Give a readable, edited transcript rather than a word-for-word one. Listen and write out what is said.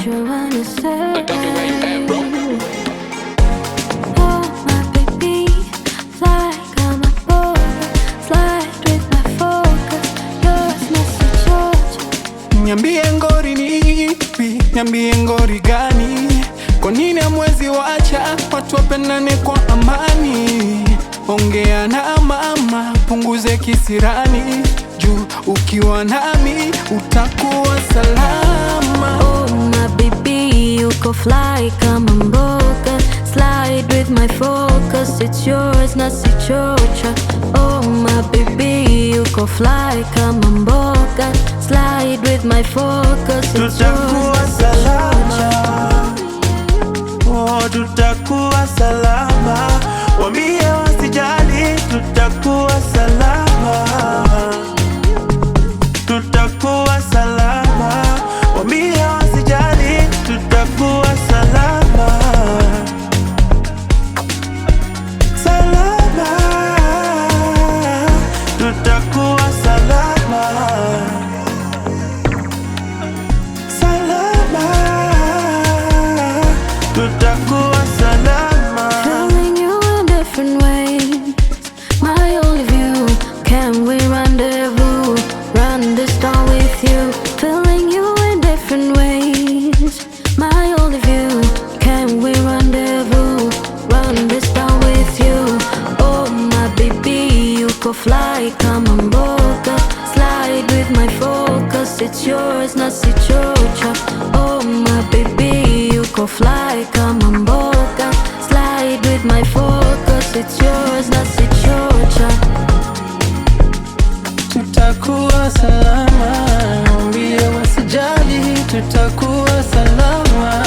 what you wanna say. Niambie ngori ni ipi, niambie ngori gani? Kwa nini hamwezi wacha watu wapendane kwa amani? Ongea na mama, punguze kisirani, juu ukiwa nami utakuwa salama. Oh my baby, you go fly kama mboga. Slide with my focus, it's yours na si chocha. Oh my baby, you go fly kama mboga. Slide with my focus, it's tutakuwa yours salama. Oh, tutakuwa salama. Wambie wasijali, tutakuwa salama. Tutakuwa salama. Wambie wasijali, tutakuwa salama. Salama. Tutakuwa salama. Tutakuwa salama. feeling you in different ways. My only view, can we rendezvous? Run this down with you. Feeling you in different ways. My only view, can we rendezvous? Run this down with you. Oh my baby, you go fly kama mboga. Slide with my focus, it's yours na si chocha. Oh my baby, you go fly kama mboga. Slide with my focus, it's yours na si chocha. Tutakuwa salama, wambie wasijali, tutakuwa salama.